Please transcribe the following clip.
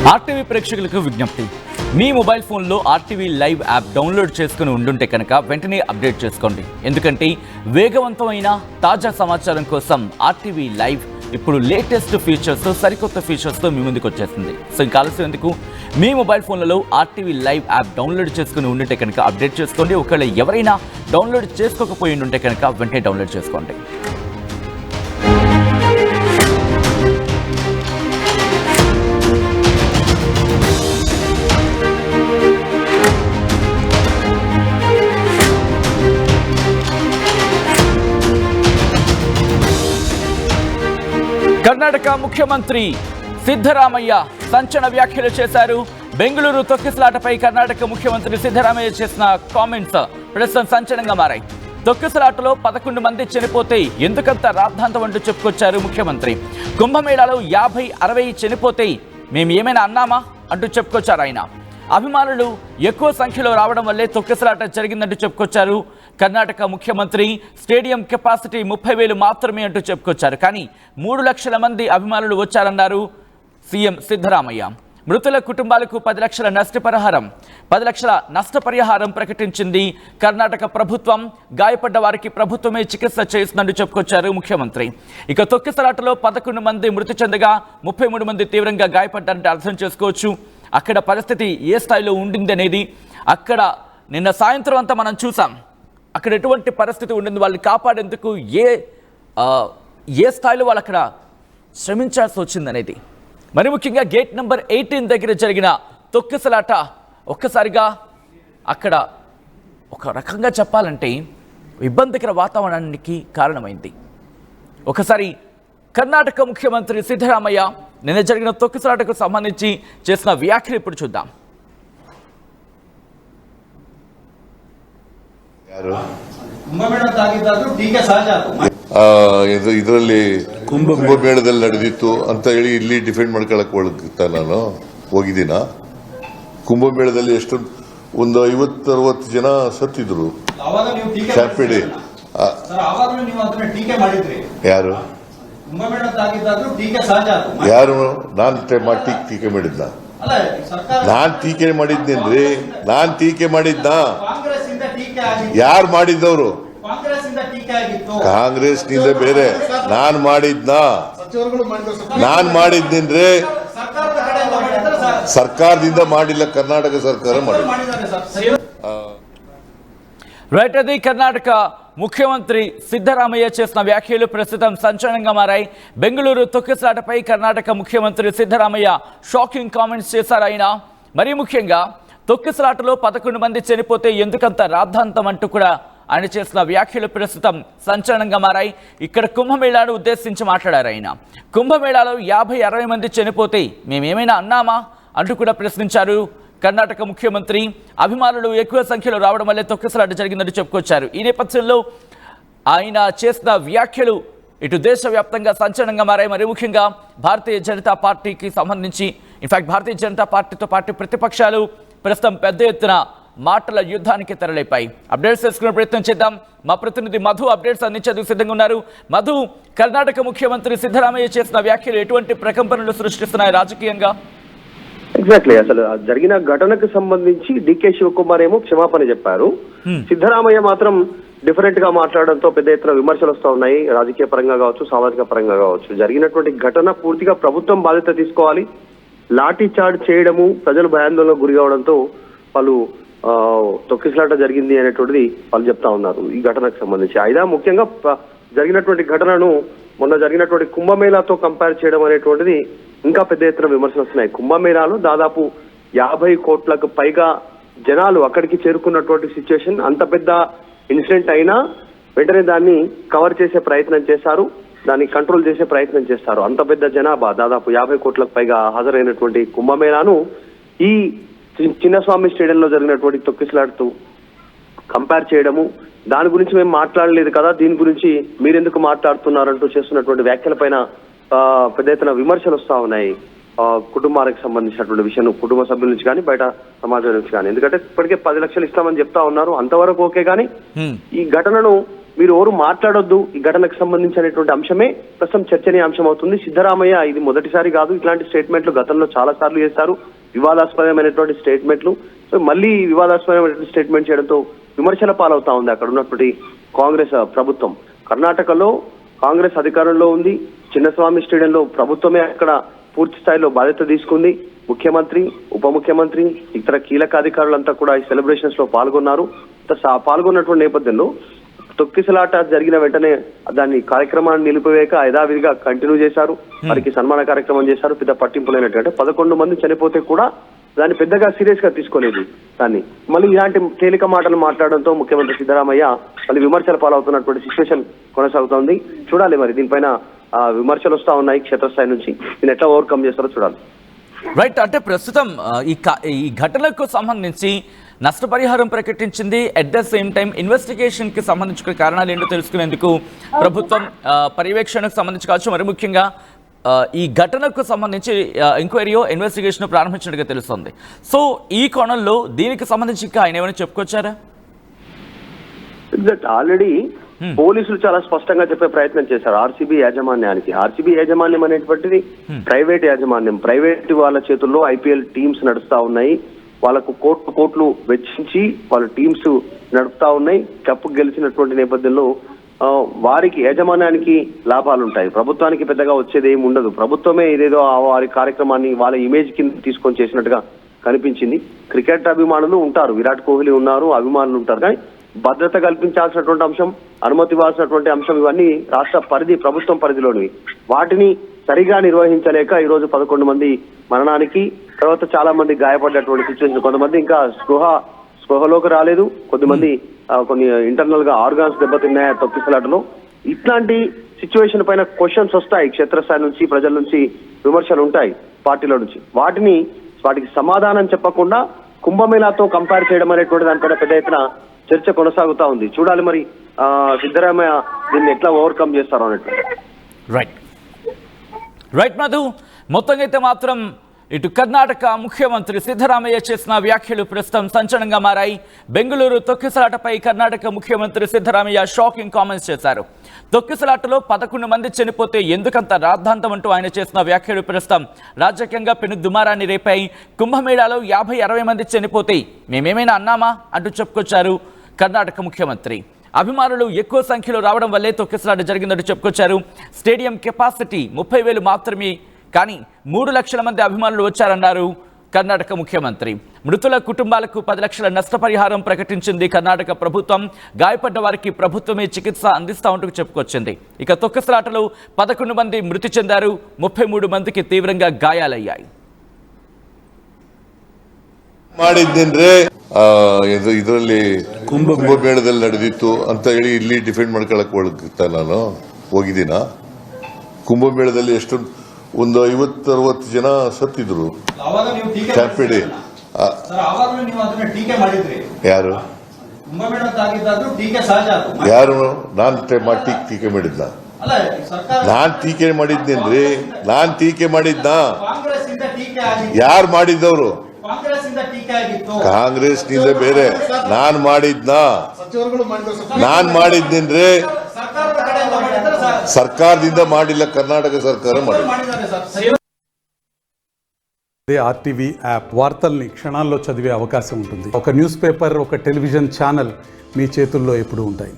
RTV ప్రేక్షకులకు విజ్ఞప్తి, మీ mobile ఫోన్లో ఆర్టీవీ లైవ్ యాప్ డౌన్లోడ్ చేసుకుని ఉండుంటే కనుక వెంటనే అప్డేట్ చేసుకోండి. ఎందుకంటే వేగవంతమైన తాజా సమాచారం కోసం ఆర్టీవీ లైవ్ ఇప్పుడు లేటెస్ట్ ఫీచర్స్, సరికొత్త ఫీచర్స్తో మీ ముందుకు వచ్చేస్తుంది. సో ఇంకా ఆలస్యం ఎందుకు, మీ మొబైల్ ఫోన్లలో ఆర్టీవీ లైవ్ యాప్ డౌన్లోడ్ చేసుకుని ఉండుంటే కనుక అప్డేట్ చేసుకోండి. ఒకవేళ ఎవరైనా డౌన్లోడ్ చేసుకోకపోయి ఉంటే కనుక వెంటనే డౌన్లోడ్ చేసుకోండి. కర్ణాటక ముఖ్యమంత్రి సిద్ధరామయ్య సంచలన వ్యాఖ్యలు చేశారు. బెంగళూరు తొక్కిసలాటపై కర్ణాటక ముఖ్యమంత్రి సిద్ధరామయ్య చేసిన కామెంట్స్ ప్రస్తుతం సంచలనంగా మారాయి. తొక్కిసలాటలో 11 మంది చనిపోతే ఎందుకంత రాద్ధాంతం అంటూ చెప్పుకొచ్చారు ముఖ్యమంత్రి. కుంభమేళాలో 50-60 చనిపోతే మేము ఏమైనా అన్నామా అంటూ చెప్పుకొచ్చారు ఆయన. అభిమానులు ఎక్కువ సంఖ్యలో రావడం వల్లే తొక్కిసలాట జరిగిందంటూ చెప్పుకొచ్చారు కర్ణాటక ముఖ్యమంత్రి. స్టేడియం కెపాసిటీ 30,000 మాత్రమే అంటూ చెప్పుకొచ్చారు. కానీ 3 లక్షల మంది అభిమానులు వచ్చారన్నారు సీఎం సిద్ధరామయ్య. మృతుల కుటుంబాలకు 10 లక్షల నష్టపరిహారం ప్రకటించింది కర్ణాటక ప్రభుత్వం. గాయపడ్డ వారికి ప్రభుత్వమే చికిత్స చేస్తుందంటూ చెప్పుకొచ్చారు ముఖ్యమంత్రి. ఇక తొక్కిసలాటలో 11 మంది మృతి చెందగా 33 మంది తీవ్రంగా గాయపడ్డారంటే అర్థం చేసుకోవచ్చు అక్కడ పరిస్థితి ఏ స్థాయిలో ఉండింది అనేది. అక్కడ నిన్న సాయంత్రం అంతా మనం చూసాం అక్కడ ఎటువంటి పరిస్థితి ఉండింది, వాళ్ళని కాపాడేందుకు ఏ స్థాయిలో వాళ్ళు అక్కడ శ్రమించాల్సి వచ్చిందనేది. మరి ముఖ్యంగా గేట్ నెంబర్ 18 దగ్గర జరిగిన తొక్కిసలాట ఒక్కసారిగా అక్కడ ఒక రకంగా చెప్పాలంటే ఇబ్బందికర వాతావరణానికి కారణమైంది. ఒకసారి కర్ణాటక ముఖ్యమంత్రి సిద్ధరామయ్య నిన్న జరిగిన తొక్కిసలాటకు సంబంధించి చేసిన వ్యాఖ్యలు ఇప్పుడు చూద్దాం. ಇದರಲ್ಲಿ ಕುಂಭಮೇಳದಲ್ಲಿ ನಡೆದಿತ್ತು ಅಂತ ಹೇಳಿ ಇಲ್ಲಿ ಡಿಫೆಂಡ್ ಮಾಡ್ಕೊಳಕ್ ಒಳಗಿತ್ತ. ನಾನು ಹೋಗಿದ್ದೀನ ಕುಂಭಮೇಳದಲ್ಲಿ ಒಂದು 50-60 ಜನ ಸತ್ತಿದ್ರು. ಚಾಪೇಡಿ ಯಾರು ಯಾರು ನಾನು ಟೀಕೆ ಮಾಡಿದ್ನ? ನಾನ್ ಟೀಕೆ ಮಾಡಿದ್ದೇನ್ರಿ? ನಾನ್ ಟೀಕೆ ಮಾಡಿದ್ನ? ಯಾರು ಮಾಡಿದ್ದವರು? ಕಾಂಗ್ರೆಸ್ ನಿಂದ ಬೇರೆ. ನಾನ್ ಮಾಡಿದ್ನ? ನಾನ್ ಮಾಡಿದ್ದೇನ್ರಿ? ಸರ್ಕಾರದಿಂದ ಮಾಡಿಲ್ಲ, ಕರ್ನಾಟಕ ಸರ್ಕಾರ ಮಾಡಿಲ್ಲ. రైట్, అది కర్ణాటక ముఖ్యమంత్రి సిద్ధరామయ్య చేసిన వ్యాఖ్యలు ప్రస్తుతం సంచలనంగా మారాయి. బెంగళూరు తొక్కిసలాటపై కర్ణాటక ముఖ్యమంత్రి సిద్ధరామయ్య షాకింగ్ కామెంట్స్ చేశారు ఆయన. మరీ ముఖ్యంగా తొక్కిసలాటలో 11 మంది చనిపోతే ఎందుకంత రాద్ధాంతం అంటూ కూడా ఆయన చేసిన వ్యాఖ్యలు ప్రస్తుతం సంచలనంగా మారాయి. ఇక్కడ కుంభమేళాను ఉద్దేశించి మాట్లాడారు ఆయన. కుంభమేళాలో 50-60 మంది చనిపోతే మేమేమైనా అన్నామా అంటూ కూడా ప్రశ్నించారు కర్ణాటక ముఖ్యమంత్రి. అభిమానులు ఎక్కువ సంఖ్యలో రావడం వల్లే తొక్కిసలాట జరిగిందని చెప్పుకొచ్చారు. ఈ నేపథ్యంలో ఆయన చేసిన వ్యాఖ్యలు ఇటు దేశవ్యాప్తంగా సంచలనంగా మారాయి. మరి ముఖ్యంగా భారతీయ జనతా పార్టీకి సంబంధించి, ఇన్ఫాక్ట్ భారతీయ జనతా పార్టీతో పాటు ప్రతిపక్షాలు ప్రస్తుతం పెద్ద ఎత్తున మాటల యుద్ధానికి తెరలేపాయి. అప్డేట్స్ తెలుసుకునే ప్రయత్నం చేద్దాం. మా ప్రతినిధి మధు అప్డేట్స్ అందించేందుకు సిద్ధంగా ఉన్నారు. మధు, కర్ణాటక ముఖ్యమంత్రి సిద్ధరామయ్య చేసిన వ్యాఖ్యలు ఎటువంటి ప్రకంపనలు సృష్టిస్తున్నాయి రాజకీయంగా? ఎగ్జాక్ట్లీ, అసలు జరిగిన ఘటనకు సంబంధించి డికే శివకుమార్ ఏమో క్షమాపణ చెప్పారు. సిద్ధరామయ్య మాత్రం డిఫరెంట్ గా మాట్లాడడంతో పెద్ద ఎత్తున విమర్శలు వస్తూ ఉన్నాయి. రాజకీయ పరంగా కావచ్చు, సామాజిక పరంగా కావచ్చు. జరిగినటువంటి ఘటన పూర్తిగా ప్రభుత్వం బాధ్యత తీసుకోవాలి. లాఠీ చార్జ్ చేయడము, ప్రజలు భయాందోళనకు గురి కావడంతో వాళ్ళు తొక్కిసలాట జరిగింది అనేటువంటిది వాళ్ళు చెప్తా ఉన్నారు ఈ ఘటనకు సంబంధించి. అయినా ముఖ్యంగా జరిగినటువంటి ఘటనను మొన్న జరిగినటువంటి కుంభమేళాతో కంపేర్ చేయడం అనేటువంటిది ఇంకా పెద్ద ఎత్తున విమర్శలు వస్తున్నాయి. కుంభమేళాలో దాదాపు 50 కోట్లకు పైగా జనాలు అక్కడికి చేరుకున్నటువంటి సిచ్యువేషన్. అంత పెద్ద ఇన్సిడెంట్ అయినా వెంటనే దాన్ని కవర్ చేసే ప్రయత్నం చేశారు, దాన్ని కంట్రోల్ చేసే ప్రయత్నం చేస్తారు. అంత పెద్ద జనాభా దాదాపు 50 కోట్లకు పైగా హాజరైనటువంటి కుంభమేళాను ఈ చిన్నస్వామి స్టేడియంలో జరిగినటువంటి తొక్కిసలాడుతూ కంపేర్ చేయడము, దాని గురించి మేము మాట్లాడలేదు కదా, దీని గురించి మీరెందుకు మాట్లాడుతున్నారంటూ చేస్తున్నటువంటి వ్యాఖ్యలపైన పెద్ద ఎత్తున విమర్శలు వస్తా ఉన్నాయి కుటుంబానికి సంబంధించినటువంటి విషయం, కుటుంబ సభ్యుల నుంచి కానీ బయట సమాజం నుంచి కానీ. ఎందుకంటే ఇప్పటికే 10 లక్షలు ఇస్తామని చెప్తా ఉన్నారు, అంతవరకు ఓకే. కానీ ఈ ఘటనను మీరు ఎవరు మాట్లాడొద్దు ఈ ఘటనకు సంబంధించినటువంటి అంశమే ప్రస్తుతం చర్చనీయాంశం అవుతుంది. సిద్ధరామయ్య ఇది మొదటిసారి కాదు, ఇట్లాంటి స్టేట్మెంట్లు గతంలో చాలా సార్లు చేశారు, వివాదాస్పదమైనటువంటి స్టేట్మెంట్లు. సో మళ్ళీ వివాదాస్పదమైనటువంటి స్టేట్మెంట్ చేయడంతో విమర్శల పాలవుతా ఉంది అక్కడ ఉన్నటువంటి కాంగ్రెస్ ప్రభుత్వం. కర్ణాటకలో కాంగ్రెస్ అధికారంలో ఉంది, చిన్నస్వామి స్టేడియంలో ప్రభుత్వమే అక్కడ పూర్తి స్థాయిలో బాధ్యత తీసుకుంది. ముఖ్యమంత్రి, ఉప ముఖ్యమంత్రి, ఇతర కీలక అధికారులంతా కూడా ఈ సెలబ్రేషన్స్ లో పాల్గొన్నారు. పాల్గొన్నటువంటి నేపథ్యంలో తొక్కిసలాట జరిగిన వెంటనే దాన్ని కార్యక్రమాన్ని నిలిపివేయక యథావిధిగా కంటిన్యూ చేశారు. వారికి సన్మాన కార్యక్రమం చేశారు. పెద్ద పట్టింపు లేనట్టు 11 మంది చనిపోతే కూడా దాన్ని పెద్దగా సీరియస్ గా తీసుకోలేదు. దాన్ని మళ్ళీ ఇలాంటి తేలిక మాటలు మాట్లాడడంతో ముఖ్యమంత్రి సిద్ధరామయ్య మళ్ళీ విమర్శల పాలవుతున్నటువంటి సిచ్యువేషన్ కొనసాగుతోంది. చూడాలి మరి దీనిపైన విమర్శలు వస్తా ఉన్నాయి క్షేత్రస్థాయి నుంచి, దీన్ని ఎట్లా ఓవర్కమ్ చేస్తారో చూడాలి. రైట్, అంటే ప్రస్తుతం ఈ ఘటనకు సంబంధించి నష్టపరిహారం ప్రకటించింది. At the same time investigation కి సంబంధించిన కారణాలు ఏంటో తెలుసుకునేందుకు ప్రభుత్వం పర్యవేక్షణకు సంబంధించి కావచ్చు, మరి ముఖ్యంగా ఈ ఘటనకు సంబంధించి ఎంక్వైరీయో ఇన్వెస్టిగేషన్ ప్రారంభించినట్టుగా తెలుస్తుంది. సో ఈ కోణంలో దీనికి సంబంధించి ఇంకా ఆయన ఏమైనా చెప్పుకొచ్చారా? ఆల్రెడీ పోలీసులు చాలా స్పష్టంగా చెప్పే ప్రయత్నం చేశారు ఆర్సీబీ యాజమాన్యానికి. ఆర్సీబీ యాజమాన్యం అనేటువంటిది ప్రైవేట్ యాజమాన్యం, ప్రైవేట్ వాళ్ళ చేతుల్లో ఐపీఎల్ టీమ్స్ నడుస్తా ఉన్నాయి. వాళ్ళకు కోట్లు వెచ్చించి వాళ్ళ టీమ్స్ నడుపుతా ఉన్నాయి. కప్పు గెలిచినటువంటి నేపథ్యంలో వారికి యాజమాన్యానికి లాభాలు ఉంటాయి, ప్రభుత్వానికి పెద్దగా వచ్చేది ఏమి ఉండదు. ప్రభుత్వమే ఇదేదో వారి కార్యక్రమాన్ని వాళ్ళ ఇమేజ్ కింద తీసుకొని చేసినట్టుగా కనిపించింది. క్రికెట్ అభిమానులు ఉంటారు, విరాట్ కోహ్లీ ఉన్నారు, అభిమానులు ఉంటారు, కానీ భద్రత కల్పించాల్సినటువంటి అంశం, అనుమతి ఇవ్వాల్సినటువంటి అంశం, ఇవన్నీ రాష్ట్ర పరిధి, ప్రభుత్వం పరిధిలోనివి. వాటిని సరిగా నిర్వహించలేక ఈరోజు 11 మంది మరణానికి, తర్వాత చాలా మంది గాయపడ్డటువంటి సిచ్యువేషన్, కొంతమంది ఇంకా స్పృహలోకి రాలేదు, కొద్దిమంది కొన్ని ఇంటర్నల్ గా ఆర్గాన్స్ దెబ్బతిన్నాయి తొక్కిసలాటలో. ఇట్లాంటి సిచ్యువేషన్ పైన క్వశ్చన్స్ వస్తాయి క్షేత్రస్థాయి నుంచి, ప్రజల నుంచి విమర్శలు ఉంటాయి పార్టీల నుంచి. వాటికి సమాధానం చెప్పకుండా కుంభమేళాతో కంపేర్ చేయడం అనేటువంటి దానిపైన పెద్ద ఎత్తున చర్చ కొనసాగుతా ఉంది. చూడాలి మరి సిద్ధరామయ్య దీన్ని ఎట్లా ఓవర్కమ్ చేస్తారో అన్నట్టు. రైట్ మధు, మొత్తంగా అయితే మాత్రం ఇటు కర్ణాటక ముఖ్యమంత్రి సిద్ధరామయ్య చేసిన వ్యాఖ్యలు ప్రస్తుతం సంచలనంగా మారాయి. బెంగళూరు తొక్కిసలాటపై కర్ణాటక ముఖ్యమంత్రి సిద్ధరామయ్య షాకింగ్ కామెంట్స్ చేశారు. తొక్కిసలాటలో 11 మంది చనిపోతే ఎందుకంత రాద్ధాంతం అంటూ ఆయన చేసిన వ్యాఖ్యలు ప్రస్తుతం రాజకీయంగా పెను దుమారాన్ని రేపాయి. కుంభమేళాలో 50-60 మంది చనిపోతే మేమేమైనా అన్నామా అంటూ చెప్పుకొచ్చారు కర్ణాటక ముఖ్యమంత్రి. అభిమానులు ఎక్కువ సంఖ్యలో రావడం వల్లే తొక్కిసలాట జరిగిందంటూ చెప్పుకొచ్చారు. స్టేడియం కెపాసిటీ 30,000 మాత్రమే, కానీ 3 లక్షల మంది అభిమానులు వచ్చారన్నారు కర్ణాటక ముఖ్యమంత్రి. మృతుల కుటుంబాలకు 10 లక్షల నష్టపరిహారం ప్రకటించింది కర్ణాటక ప్రభుత్వం. గాయపడ్డ వారికి ప్రభుత్వమే చికిత్స అందిస్తా ఉంటూ చెప్పుకొచ్చింది. ఇక తొక్కిసలాటలో 11 మంది మృతి చెందారు, 33 ಮಂದಿಗೆ ತೀವ್ರಂగా ಗಾಯಾಲయ్యాయి. ಮಾಡಿದ್ದೇನ್ರೆ ಇದರಲ್ಲಿ ಕುಂಭಮೇಳದಲ್ಲಿ ನಡೆದಿತ್ತು ಅಂತ ಹೇಳಿ ಇಲ್ಲಿ ಡಿಫೆಂಡ್ ಮಾಡ್ಕೊಳಕ್ ಒಳಗಿತ್ತ. ನಾನು ಹೋಗಿದ್ದೀನ ಕುಂಭಮೇಳದಲ್ಲಿ ಎಷ್ಟೊಂದು ಒಂದು 50-60 ಜನ ಸತ್ತಿದ್ರು. ಚಾಪಿಡಿ ಯಾರು ಯಾರು ನಾನ್ ಟೀಕೆ ಮಾಡಿದ್ನ? ನಾನ್ ಟೀಕೆ ಮಾಡಿದ್ದೇನ್ರಿ? ನಾನ್ ಟೀಕೆ ಮಾಡಿದ್ನ? ಯಾರು ಮಾಡಿದ್ದವ್ರು? ಕಾಂಗ್ರೆಸ್ ನಿಂದ ಬೇರೆ. ನಾನ್ ಮಾಡಿದ್ನ? ನಾನ್ ಮಾಡಿದ್ದೇನ್ರಿ? ಸರ್ಕಾರದಿಂದ ಮಾಡಿಲ್ಲ, ಕರ್ನಾಟಕ ಸರ್ಕಾರ ಮಾಡಿಲ್ಲ. ఆర్టీవీ యాప్ వార్తల్ని క్షణాల్లో చదివే అవకాశం ఉంటుంది. ఒక న్యూస్ పేపర్, ఒక టెలివిజన్ ఛానల్ మీ చేతుల్లో ఎప్పుడూ ఉంటాయి.